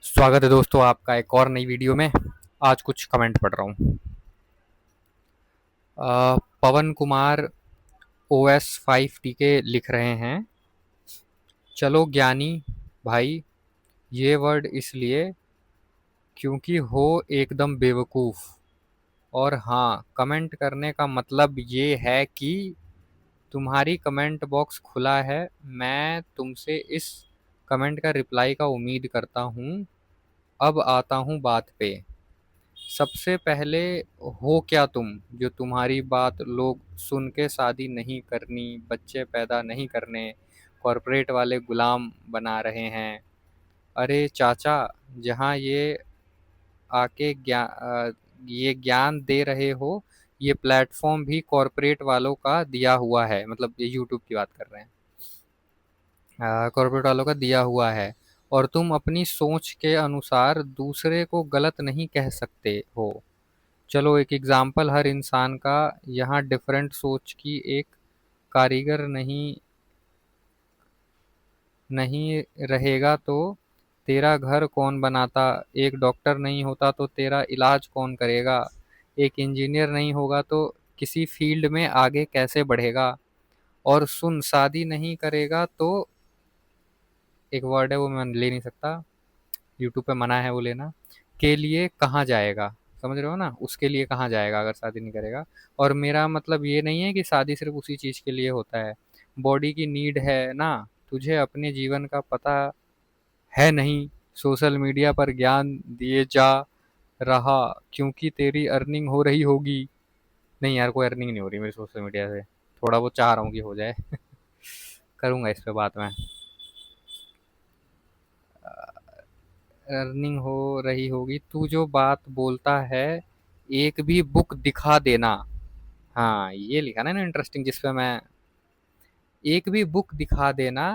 स्वागत है दोस्तों आपका एक और नई वीडियो में। आज कुछ कमेंट पढ़ रहा हूँ। पवन कुमार OS5 टी के लिख रहे हैं, चलो ज्ञानी भाई, ये वर्ड इसलिए क्योंकि हो एकदम बेवकूफ़। और हाँ, कमेंट करने का मतलब ये है कि तुम्हारी कमेंट बॉक्स खुला है, मैं तुमसे इस कमेंट का रिप्लाई का उम्मीद करता हूँ। अब आता हूँ बात पे। सबसे पहले, हो क्या तुम जो तुम्हारी बात लोग सुन के शादी नहीं करनी, बच्चे पैदा नहीं करने, कॉरपोरेट वाले गुलाम बना रहे हैं। अरे चाचा, जहाँ आके ये ज्ञान दे रहे हो, ये प्लेटफॉर्म भी कॉरपोरेट वालों का दिया हुआ है। मतलब ये यूट्यूब की बात कर रहे हैं। कॉर्पोरेट वालों का दिया हुआ है और तुम अपनी सोच के अनुसार दूसरे को गलत नहीं कह सकते हो। चलो एक एग्जाम्पल, हर इंसान का यहाँ डिफरेंट सोच की एक कारीगर नहीं नहीं रहेगा तो तेरा घर कौन बनाता, एक डॉक्टर नहीं होता तो तेरा इलाज कौन करेगा, एक इंजीनियर नहीं होगा तो किसी फील्ड में आगे कैसे बढ़ेगा। और सुन, शादी नहीं करेगा तो एक वर्ड है वो मैं ले नहीं सकता, यूट्यूब पे मना है वो लेना, के लिए कहाँ जाएगा। समझ रहे हो ना, उसके लिए कहाँ जाएगा अगर शादी नहीं करेगा। और मेरा मतलब ये नहीं है कि शादी सिर्फ उसी चीज़ के लिए होता है। बॉडी की नीड है ना, तुझे अपने जीवन का पता है नहीं, सोशल मीडिया पर ज्ञान दिए जा रहा क्योंकि तेरी अर्निंग हो रही होगी। नहीं यार, कोई अर्निंग नहीं हो रही मेरी सोशल मीडिया से। थोड़ा बहुत चाह रहा हूँ कि हो जाए। करूँगा इस पे बात मैं। अर्निंग हो रही होगी, तू जो बात बोलता है, एक भी बुक दिखा देना। हाँ, ये लिखा ना इंटरेस्टिंग, जिसपे मैं, एक भी बुक दिखा देना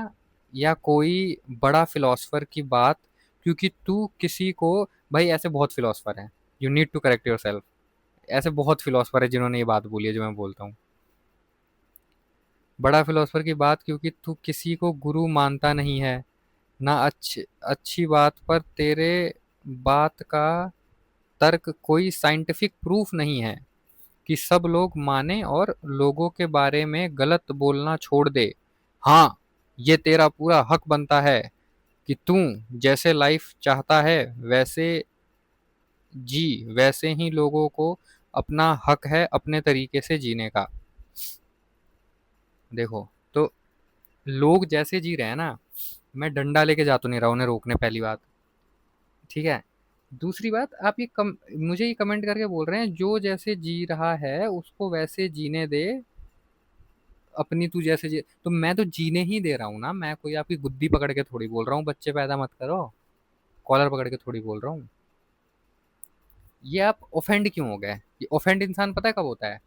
या कोई बड़ा फिलोसफर की बात, क्योंकि तू किसी को, भाई ऐसे बहुत फिलोसफर हैं, you need to correct yourself. ऐसे बहुत फिलोसफर है जिन्होंने ये बात बोली है जो मैं बोलता हूँ। बड़ा फिलोसफर की बात, क्योंकि तू किसी को गुरु मानता नहीं है ना, अच्छी अच्छी बात पर तेरे बात का तर्क कोई साइंटिफिक प्रूफ नहीं है कि सब लोग माने और लोगों के बारे में गलत बोलना छोड़ दे। हाँ, ये तेरा पूरा हक बनता है कि तू जैसे लाइफ चाहता है वैसे जी, वैसे ही लोगों को अपना हक है अपने तरीके से जीने का। देखो, तो लोग जैसे जी रहे हैं ना, मैं डंडा लेके जा तो नहीं रहा उन्हें रोकने, पहली बात। ठीक है। दूसरी बात, आप मुझे ये कमेंट करके बोल रहे हैं जो जैसे जी रहा है उसको वैसे जीने दे, अपनी तू जैसे जी, तो मैं तो जीने ही दे रहा हूँ ना। मैं कोई आपकी गुद्दी पकड़ के थोड़ी बोल रहा हूँ बच्चे पैदा मत करो, कॉलर पकड़ के थोड़ी बोल रहा हूँ। ये आप ऑफेंड क्यों हो गए? ये ऑफेंड इंसान पता है कब होता है?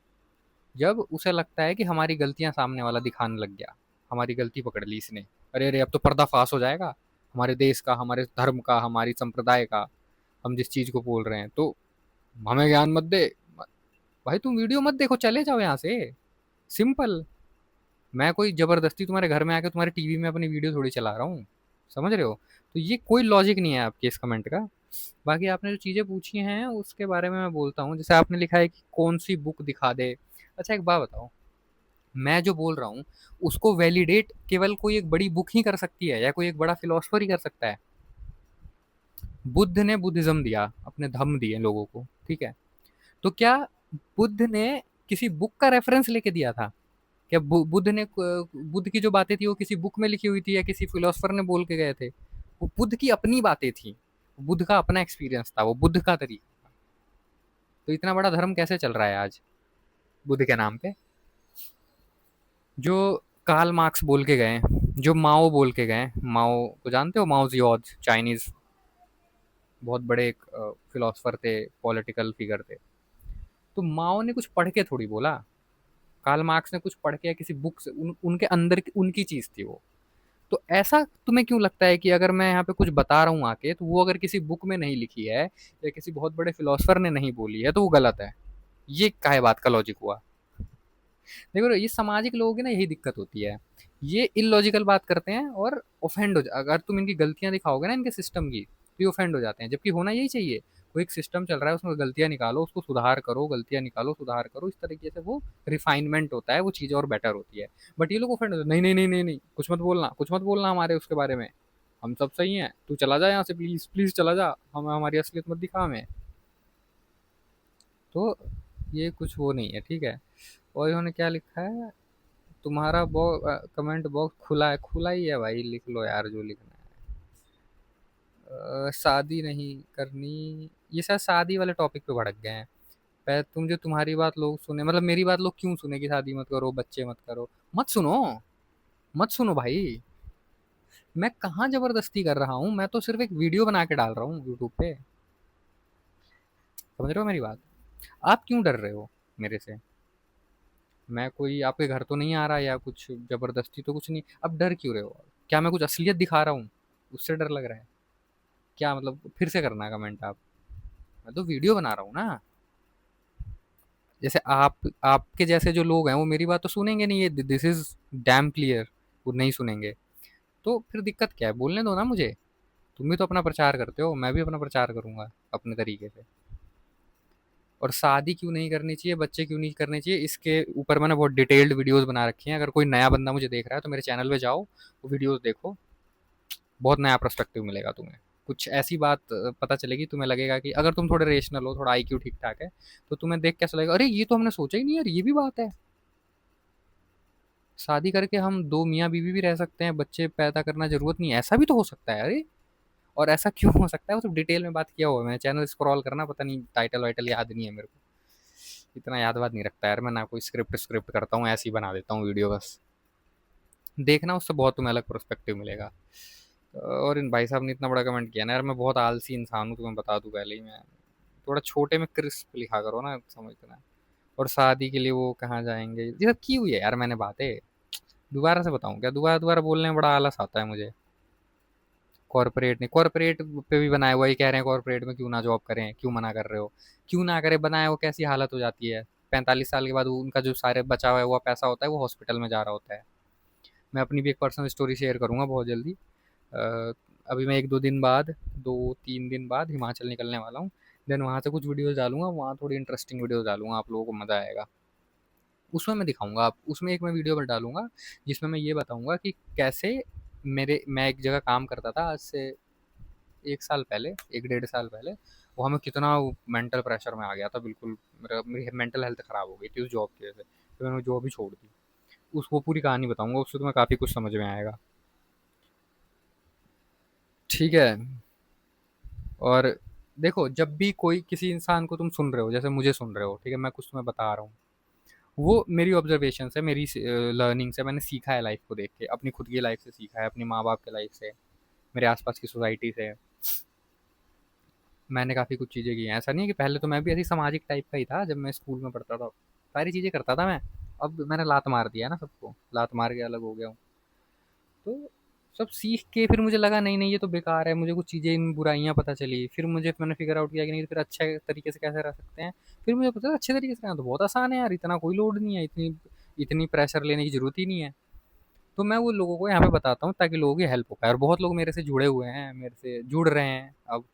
जब उसे लगता है कि हमारी गलतियां सामने वाला दिखाने लग गया, हमारी गलती पकड़ ली इसने, अरे अरे अब तो पर्दाफाश हो जाएगा हमारे देश का, हमारे धर्म का, हमारी संप्रदाय का, हम जिस चीज को बोल रहे हैं, तो हमें ज्ञान मत दे। भाई तुम वीडियो मत देखो, चले जाओ यहाँ से। सिंपल। मैं कोई जबरदस्ती तुम्हारे घर में आके तुम्हारे टीवी में अपनी वीडियो थोड़ी चला रहा हूँ। समझ रहे हो? तो ये कोई लॉजिक नहीं है आपके इस कमेंट का। बाकी आपने जो चीजें पूछी हैं उसके बारे में मैं बोलता हूँ। जैसे आपने लिखा है कि कौन सी बुक दिखा दे। अच्छा एक बात बताओ, मैं जो बोल रहा हूँ उसको वैलिडेट केवल कोई एक बड़ी बुक ही कर सकती है या कोई एक बड़ा फिलोसफर ही कर सकता है। बुद्ध ने बुद्धिज्म दिया, अपने धम्म दिए लोगों को, ठीक है। तो क्या बुद्ध ने किसी बुक का रेफरेंस लेके दिया था? क्या बुद्ध की जो बातें थी वो किसी बुक में लिखी हुई थी या किसी फिलोसफर ने बोल के गए थे? वो बुद्ध की अपनी बातें थी, बुद्ध का अपना एक्सपीरियंस था, वो बुद्ध का तरीका। तो इतना बड़ा धर्म कैसे चल रहा है आज बुद्ध के नाम पे? जो कार्ल मार्क्स बोल के गए, जो माओ बोल के गए, माओ को जानते हो? माओ जियोज, चाइनीज बहुत बड़े एक फिलोसफर थे, पॉलिटिकल फिगर थे। तो माओ ने कुछ पढ़ के थोड़ी बोला, कार्ल मार्क्स ने कुछ पढ़ के या किसी बुक से, उनके अंदर उनकी चीज थी वो। तो ऐसा तुम्हें क्यों लगता है कि अगर मैं यहाँ पे कुछ बता रहा हूँ आके, तो वो अगर किसी बुक में नहीं लिखी है या किसी बहुत बड़े फिलोसफर ने नहीं बोली है तो वो गलत है? ये काहे बात का लॉजिक हुआ? देखो, ये सामाजिक लोगों की ना यही दिक्कत होती है। ये इलॉजिकल बात करते हैं और ऑफेंड हो जा, अगर तुम इनकी गलतियां दिखाओगे ना इनके सिस्टम की, तो ये ऑफेंड हो जाते हैं, जबकि होना यही चाहिए। कोई एक सिस्टम चल रहा है, उसमें गलतियाँ निकालो, उसको सुधार करो, गलतियाँ निकालो, सुधार करो, इस तरीके से वो रिफाइनमेंट होता है, वो चीज़ें और बेटर होती है। बट ये लोग ऑफेंड होते हैं, नहीं नहीं नहीं नहीं नहीं, कुछ मत बोलना, कुछ मत बोलना हमारे उसके बारे में, हम सब सही हैं, तू चला जा यहाँ से, प्लीज़ प्लीज़ चला जा, हम हमारी असलियत मत दिखा हमें। तो ये कुछ वो नहीं है, ठीक है। और इन्होंने क्या लिखा है, तुम्हारा कमेंट बॉक्स खुला है, खुला ही है भाई, लिख लो यार जो लिखना है। शादी नहीं करनी, ये शायद शादी वाले टॉपिक पे भड़क गए हैं। तुम जो तुम्हारी बात लोग सुने, मतलब मेरी बात लोग क्यों सुने कि शादी मत करो, बच्चे मत करो। मत सुनो, मत सुनो भाई। मैं कहाँ जबरदस्ती कर रहा हूँ, मैं तो सिर्फ एक वीडियो बना के डाल रहा हूँ यूट्यूब पे। समझ रहे हो मेरी बात? आप क्यों डर रहे हो मेरे से? मैं कोई आपके घर तो नहीं आ रहा, या कुछ जबरदस्ती तो कुछ नहीं, अब डर क्यों रहे हो? क्या मैं कुछ असलियत दिखा रहा हूँ, उससे डर लग रहा है क्या? मतलब फिर से करना है कमेंट आप? मैं तो वीडियो बना रहा हूँ ना। जैसे आप, आपके जैसे जो लोग हैं वो मेरी बात तो सुनेंगे नहीं, ये दिस इज डैम क्लियर, वो नहीं सुनेंगे। तो फिर दिक्कत क्या है, बोलने दो ना मुझे। तुम भी तो अपना प्रचार करते हो, मैं भी अपना प्रचार करूंगा अपने तरीके से। और शादी क्यों नहीं करनी चाहिए, बच्चे क्यों नहीं करने चाहिए, इसके ऊपर मैंने बहुत डिटेल्ड वीडियोस बना रखी हैं। अगर कोई नया बंदा मुझे देख रहा है तो मेरे चैनल पे जाओ, वो वीडियोस देखो, बहुत नया पर्सपेक्टिव मिलेगा तुम्हें। कुछ ऐसी बात पता चलेगी, तुम्हें लगेगा कि अगर तुम थोड़े रेशनल हो, थोड़ा आईक्यू ठीक ठाक है, तो तुम्हें देख कैसा लगेगा, अरे ये तो हमने सोचा ही नहीं यार, ये भी बात है। शादी करके हम दो मियाँ बीवी भी रह सकते हैं, बच्चे पैदा करना जरूरत नहीं है, ऐसा भी तो हो सकता है, अरे। और ऐसा क्यों हो सकता है, वो तो डिटेल में बात किया हुआ है मैंने, चैनल स्क्रॉल करना, पता नहीं टाइटल वाइटल याद नहीं है मेरे को, इतना याद वाद नहीं रखता यार मैं, ना कोई स्क्रिप्ट स्क्रिप्ट करता हूँ, ऐसे ही बना देता हूँ वीडियो बस। देखना, उससे बहुत तुम्हें अलग पर्सपेक्टिव मिलेगा। और इन भाई साहब ने इतना बड़ा कमेंट किया ना यार, मैं बहुत आलसी इंसान हूँ, तुम्हें बता दूं पहले ही मैं। थोड़ा छोटे में क्रिस्प लिखा करो ना, समझना। और शादी के लिए वो कहाँ जाएंगे, ये सब की हुई है यार मैंने बातें, दोबारा से बताऊं क्या? दोबारा दोबारा बोलने में बड़ा आलस आता है मुझे। कॉर्पोरेट नहीं, कॉर्पोरेट पे भी बनाया हुआ, ये कह रहे हैं कॉर्पोरेट में क्यों ना जॉब करें, क्यों मना कर रहे हो? क्यों ना करें, बनाया वो कैसी हालत हो जाती है, 45 साल के बाद उनका जो सारे बचा हुआ पैसा होता है वो हॉस्पिटल में जा रहा होता है। मैं अपनी भी एक पर्सनल स्टोरी शेयर करूंगा बहुत जल्दी। अ, अभी मैं एक दो दिन बाद, 2-3 दिन बाद हिमाचल निकलने वाला हूँ। देन वहाँ से कुछ वीडियोस डालूंगा, वहाँ थोड़ी इंटरेस्टिंग वीडियोस डालूंगा, आप लोगों को मज़ा आएगा। उसमें मैं दिखाऊंगा आप, उसमें एक मैं वीडियो में डालूंगा जिसमें मैं ये बताऊंगा कि कैसे मैं एक जगह काम करता था आज से 1 साल पहले, 1 डेढ़ साल पहले। वहाँ मैं कितना मेंटल प्रेशर में आ गया था, बिल्कुल मेरी मेंटल हेल्थ खराब हो गई थी उस जॉब की वजह से, तो मैंने जॉब ही छोड़ दी। उसको पूरी कहानी बताऊंगा, उससे तुम्हें काफ़ी कुछ समझ में आएगा, ठीक है। और देखो, जब भी कोई किसी इंसान को तुम सुन रहे हो, जैसे मुझे सुन रहे हो, ठीक है, मैं कुछ तुम्हें बता रहा हूँ, वो मेरी ऑब्जर्वेशन है, मेरी लर्निंग से, मैंने सीखा है लाइफ को देख के, अपनी खुद की लाइफ से सीखा है, अपने माँ बाप के लाइफ से, मेरे आसपास की सोसाइटी से। मैंने काफ़ी कुछ चीज़ें की हैं, ऐसा नहीं है कि पहले तो मैं भी ऐसी सामाजिक टाइप का ही था, जब मैं स्कूल में पढ़ता था सारी चीज़ें करता था मैं। अब मैंने लात मार दिया है ना सबको, लात मार के अलग हो गया हूँ। तो सब सीख के फिर मुझे लगा नहीं नहीं ये तो बेकार है, मुझे कुछ चीज़ें इन बुराइयाँ पता चली, फिर मुझे, मैंने फिगर आउट किया कि नहीं, तो फिर अच्छे तरीके से कैसे रह सकते हैं। फिर मुझे पता अच्छे तरीके से रहना तो बहुत आसान है यार, इतना कोई लोड नहीं है, इतनी इतनी प्रेशर लेने की जरूरत ही नहीं है। तो मैं वो लोगों को यहाँ पे बताता हूँ ताकि लोगों की हेल्प हो पाए, और बहुत लोग मेरे से जुड़े हुए हैं, मेरे से जुड़ रहे हैं अब,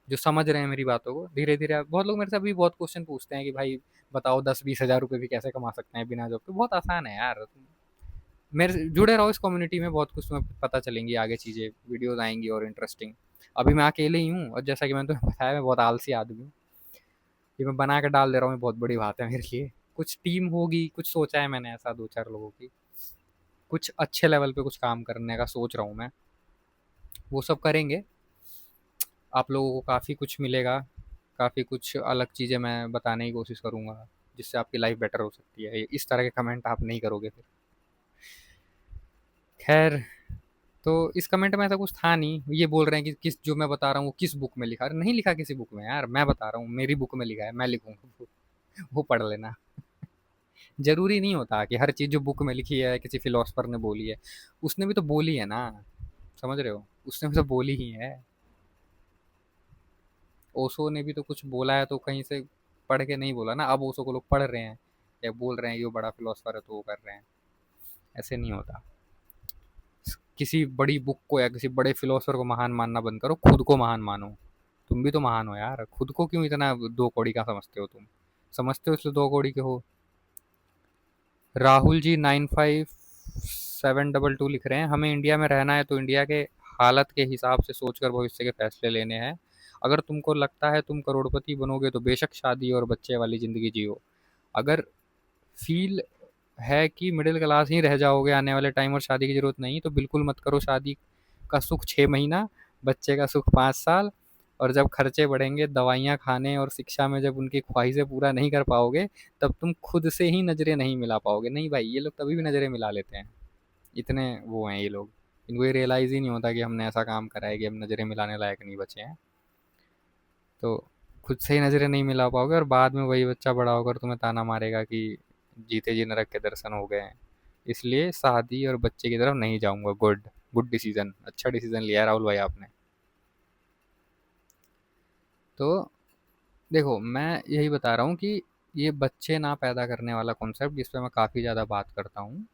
जो समझ रहे हैं मेरी बातों को धीरे धीरे। बहुत लोग मेरे से अभी बहुत क्वेश्चन पूछते हैं कि भाई बताओ 10-20 हज़ार रुपये भी कैसे कमा सकते हैं बिना जॉब के, बहुत आसान है यार। मेरे से जुड़े रहो इस कम्युनिटी में, बहुत कुछ तुम्हें पता चलेंगी आगे, चीज़ें वीडियोस आएंगी और इंटरेस्टिंग। अभी मैं अकेले ही हूँ, और जैसा कि मैंने तुम्हें बताया मैं बहुत आलसी आदमी हूँ, ये मैं बना के डाल दे रहा हूँ, ये बहुत बड़ी बात है मेरे लिए। कुछ टीम होगी, कुछ सोचा है मैंने ऐसा 2-4 लोगों की, कुछ अच्छे लेवल पे कुछ काम करने का सोच रहा हूँ मैं, वो सब करेंगे। आप लोगों को काफ़ी कुछ मिलेगा, काफ़ी कुछ अलग चीज़ें मैं बताने की कोशिश करूँगा, जिससे आपकी लाइफ बेटर हो सकती है। इस तरह के कमेंट आप नहीं करोगे फिर। खैर, तो इस कमेंट में ऐसा कुछ था नहीं, ये बोल रहे हैं कि किस, जो मैं बता रहा हूँ वो किस बुक में लिखा है, नहीं लिखा किसी बुक में यार, मैं बता रहा हूँ मेरी बुक में लिखा है, मैं लिखूंगा वो पढ़ लेना। जरूरी नहीं होता कि हर चीज़ जो बुक में लिखी है किसी फिलोसफर ने बोली है, उसने भी तो बोली है ना, समझ रहे हो, उसने भी तो बोली ही है। ओशो ने भी तो कुछ बोला है, तो कहीं से पढ़ के नहीं बोला ना, अब ओशो को लोग पढ़ रहे हैं या बोल रहे हैं ये बड़ा फिलोसफर है तो वो कर रहे हैं, ऐसे नहीं होता। किसी बड़ी बुक को या किसी बड़े फिलोसोफर को महान मानना बंद करो, खुद को महान मानो। तुम भी तो महान हो यार, खुद को क्यों इतना दो कौड़ी का समझते हो तुम? समझते हो इसलिए दो कौड़ी के हो। राहुल जी 95722 लिख रहे हैं, हमें इंडिया में रहना है तो इंडिया के हालत के हिसाब से सोचकर भविष्य के फैसले लेने हैं। अगर तुमको लगता है तुम करोड़पति बनोगे तो बेशक शादी और बच्चे वाली ज़िंदगी जियो। अगर फील है कि मिडिल क्लास ही रह जाओगे आने वाले टाइम और शादी की ज़रूरत नहीं, तो बिल्कुल मत करो शादी। का सुख 6 महीना, बच्चे का सुख 5 साल, और जब खर्चे बढ़ेंगे दवाइयाँ खाने और शिक्षा में, जब उनकी ख्वाहिशें पूरा नहीं कर पाओगे, तब तुम खुद से ही नज़रें नहीं मिला पाओगे। नहीं भाई, ये लोग तभी भी नज़रें मिला लेते हैं, इतने वो हैं ये लोग। इनको ये रियलाइज़ ही नहीं होता कि हमने ऐसा काम करा है कि हम नज़रें मिलाने लायक नहीं बचे हैं। तो खुद से ही नज़रें नहीं मिला पाओगे और बाद में वही बच्चा बड़ा होकर तुम्हें ताना मारेगा कि जीते जी नरक के दर्शन हो गए हैं। इसलिए शादी और बच्चे की तरफ नहीं जाऊंगा। गुड, गुड डिसीजन, अच्छा डिसीजन लिया है राहुल भाई आपने। तो देखो, मैं यही बता रहा हूँ कि ये बच्चे ना पैदा करने वाला कॉन्सेप्ट, जिस पे मैं काफ़ी ज़्यादा बात करता हूँ,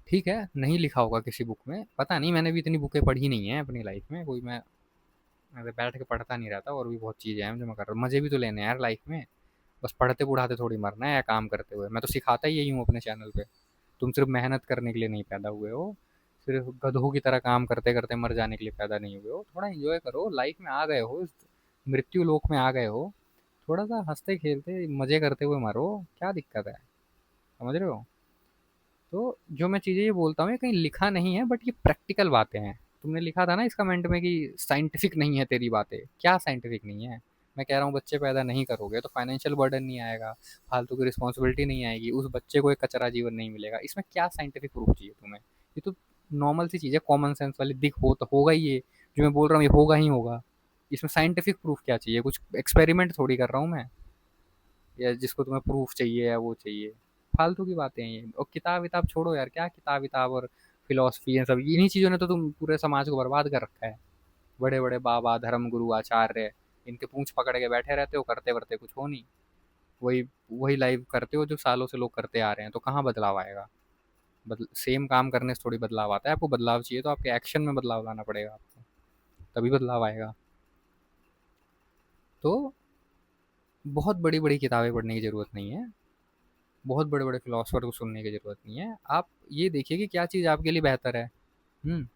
ठीक है, नहीं लिखा होगा किसी बुक में, पता नहीं, मैंने भी इतनी बुकें पढ़ी नहीं है अपनी लाइफ में, कोई मैं ऐसे बैठ के पढ़ता नहीं रहता, और भी बहुत चीज़ें हैं जो मैं कर रहा हूँ, मज़े भी तो लेने हैं यार लाइफ में। बस पढ़ते पढ़ाते थोड़ी मरना है या काम करते हुए। मैं तो सिखाता ही यही हूँ अपने चैनल पे। तुम सिर्फ मेहनत करने के लिए नहीं पैदा हुए हो, सिर्फ गधों की तरह काम करते करते मर जाने के लिए पैदा नहीं हुए हो। थोड़ा एंजॉय करो, लाइफ में आ गए हो, इस मृत्यु लोक में आ गए हो, थोड़ा सा हंसते खेलते मजे करते हुए मरो। क्या दिक्कत है? समझ रहे हो? तो जो मैं चीज़ें ये बोलता हूँ, ये कहीं लिखा नहीं है, बट ये प्रैक्टिकल बातें हैं। तुमने लिखा था ना इस कमेंट में कि साइंटिफिक नहीं है तेरी बातें, क्या साइंटिफिक नहीं है? मैं कह रहा हूँ बच्चे पैदा नहीं करोगे तो फाइनेंशियल बर्डन नहीं आएगा, फालतू की रिस्पॉन्सिबिलिटी नहीं आएगी, उस बच्चे को एक कचरा जीवन नहीं मिलेगा। इसमें क्या साइंटिफिक प्रूफ चाहिए तुम्हें? ये तो नॉर्मल सी चीज़ है, कॉमन सेंस वाली। दिख हो तो होगा ही, ये जो मैं बोल रहा हूँ ये होगा ही होगा। इसमें साइंटिफिक प्रूफ क्या चाहिए? कुछ एक्सपेरिमेंट थोड़ी कर रहा हूँ मैं, या जिसको तुम्हें प्रूफ चाहिए या वो चाहिए। फालतू की बातें हैं ये। और किताब विताब छोड़ो यार, क्या किताब विताब और फिलोसफी है, सब इन्हीं चीज़ों ने तो तुम पूरे समाज को बर्बाद कर रखा है। बड़े बड़े बाबा, धर्म गुरु, आचार्य, इनके पूंछ पकड़ के बैठे रहते हो, करते वर्ते कुछ हो नहीं। वही वही लाइव करते हो जो सालों से लोग करते आ रहे हैं, तो कहाँ बदलाव आएगा? सेम काम करने से थोड़ी बदलाव आता है। आपको बदलाव चाहिए तो आपके एक्शन में बदलाव लाना पड़ेगा आपको, तभी बदलाव आएगा। तो बहुत बड़ी बड़ी किताबें पढ़ने की ज़रूरत नहीं है, बहुत बड़े बड़े फिलोसफर को सुनने की ज़रूरत नहीं है। आप ये देखिए कि क्या चीज़ आपके लिए बेहतर है। हम्म,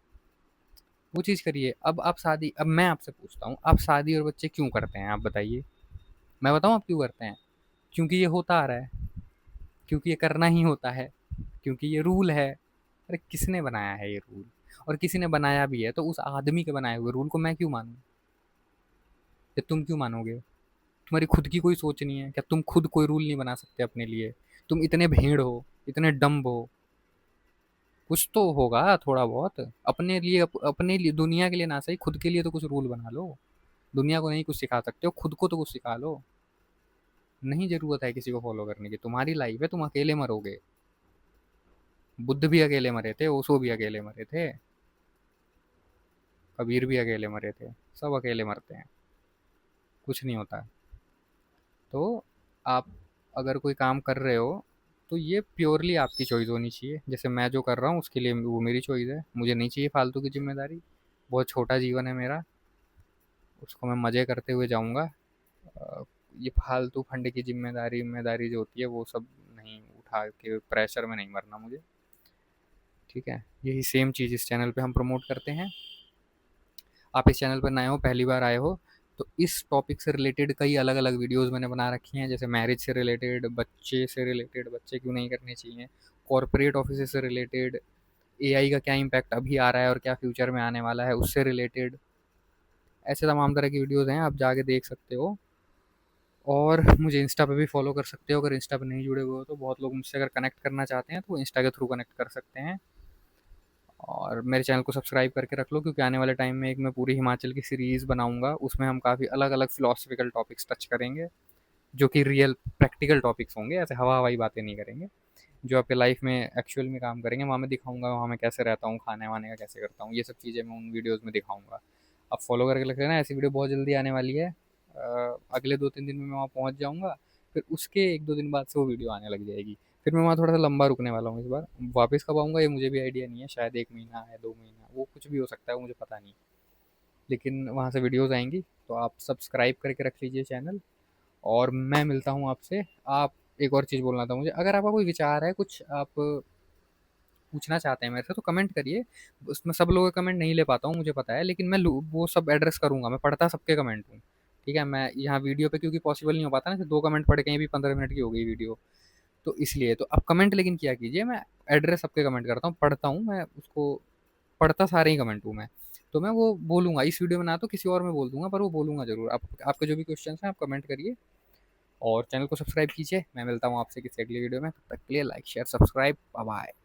वो चीज़ करिए। अब मैं आपसे पूछता हूँ, आप शादी और बच्चे क्यों करते हैं? आप बताइए। मैं बताऊँ आप क्यों करते हैं? क्योंकि ये होता आ रहा है, क्योंकि ये करना ही होता है, क्योंकि ये रूल है। अरे किसने बनाया है ये रूल? और किसी ने बनाया भी है तो उस आदमी के बनाए हुए रूल को मैं क्यों मानूं? या तुम क्यों मानोगे? तुम्हारी खुद की कोई सोच नहीं है क्या? तुम खुद कोई रूल नहीं बना सकते अपने लिए? तुम इतने भेड़ हो, इतने डम्ब हो? कुछ तो होगा थोड़ा बहुत अपने लिए, अपने लिए, दुनिया के लिए ना सही, खुद के लिए तो कुछ रूल बना लो। दुनिया को नहीं कुछ सिखा सकते हो, खुद को तो कुछ सिखा लो। नहीं जरूरत है किसी को फॉलो करने की, तुम्हारी लाइफ है, तुम अकेले मरोगे। बुद्ध भी अकेले मरे थे, ओशो भी अकेले मरे थे, कबीर भी अकेले मरे थे, सब अकेले मरते हैं, कुछ नहीं होता है। तो आप अगर कोई काम कर रहे हो तो ये प्योरली आपकी चॉइस होनी चाहिए। जैसे मैं जो कर रहा हूँ उसके लिए वो मेरी चॉइस है, मुझे नहीं चाहिए फालतू की जिम्मेदारी। बहुत छोटा जीवन है मेरा, उसको मैं मज़े करते हुए जाऊँगा। ये फालतू फंड की जिम्मेदारी जिम्मेदारी जो होती है वो सब नहीं उठा के प्रेशर में नहीं मरना मुझे। ठीक है, यही सेम चीज़ इस चैनल पे हम प्रमोट करते हैं। आप इस चैनल पर नए हो, पहली बार आए हो, तो इस टॉपिक से रिलेटेड कई अलग अलग वीडियोस मैंने बना रखी हैं, जैसे मैरिज से रिलेटेड, बच्चे से रिलेटेड, बच्चे क्यों नहीं करने चाहिए, कॉरपोरेट ऑफिस से रिलेटेड, एआई का क्या इम्पैक्ट अभी आ रहा है और क्या फ्यूचर में आने वाला है उससे रिलेटेड। ऐसे तमाम तरह की वीडियोस हैं, आप जाके देख सकते हो। और मुझे इंस्टा पे भी फॉलो कर सकते हो, अगर इंस्टा पे नहीं जुड़े हुए हो तो। बहुत लोग मुझसे अगर कनेक्ट करना चाहते हैं तो वो इंस्टा के थ्रू कनेक्ट कर सकते हैं। और मेरे चैनल को सब्सक्राइब करके रख लो, क्योंकि आने वाले टाइम में एक मैं पूरी हिमाचल की सीरीज़ बनाऊंगा, उसमें हम काफ़ी अलग अलग फिलोसफिकल टॉपिक्स टच करेंगे, जो कि रियल प्रैक्टिकल टॉपिक्स होंगे, ऐसे हवा हवाई बातें नहीं करेंगे, जो आपके लाइफ में एक्चुअल में काम करेंगे। वहाँ मैं दिखाऊंगा वहाँ मैं कैसे रहता हूँ, खाने वाने का कैसे करता हूँ, ये सब चीज़ें मैं उन वीडियोज़ में दिखाऊंगा। आप फॉलो करके रख लेना, ऐसी वीडियो बहुत जल्दी आने वाली है। अगले 2-3 दिन में मैं वहाँ पहुँच जाऊँगा, फिर उसके 1-2 दिन बाद से वो वीडियो आने लग जाएगी। फिर मैं वहाँ थोड़ा-सा लंबा रुकने वाला हूँ इस बार। वापस कब आऊँगा ये मुझे भी आइडिया नहीं है, शायद 1 महीना या 2 महीना, वो कुछ भी हो सकता है, वो मुझे पता नहीं। लेकिन वहाँ से वीडियोज़ आएँगी, तो आप सब्सक्राइब करके रख लीजिए चैनल, और मैं मिलता हूँ आपसे। आप, एक और चीज़ बोलना था मुझे, अगर आपका कोई विचार है, कुछ आप पूछना चाहते हैं मेरे से, तो कमेंट करिए। उसमें सब लोगों के कमेंट नहीं ले पाता हूँ, मुझे पता है, लेकिन मैं वो सब एड्रेस करूँगा, मैं पढ़ता सबके कमेंट हूँ। ठीक है, मैं यहाँ वीडियो पे क्योंकि पॉसिबल नहीं हो पाता ना, 2 कमेंट पढ़ के ही भी 15 मिनट की हो गई वीडियो, तो इसलिए। तो आप कमेंट लेकिन किया कीजिए, मैं एड्रेस सबके कमेंट करता हूँ, पढ़ता हूँ, मैं उसको पढ़ता सारे ही कमेंट हूँ मैं। तो मैं वो बोलूँगा इस वीडियो में, ना तो किसी और में बोल दूँगा, पर वो बोलूँगा ज़रूर। आप, आपके जो भी क्वेश्चंस हैं आप कमेंट करिए, और चैनल को सब्सक्राइब कीजिए। मैं मिलता हूँ आपसे किसी अगली वीडियो में, तब तक के लिए like, share, subscribe, bye bye.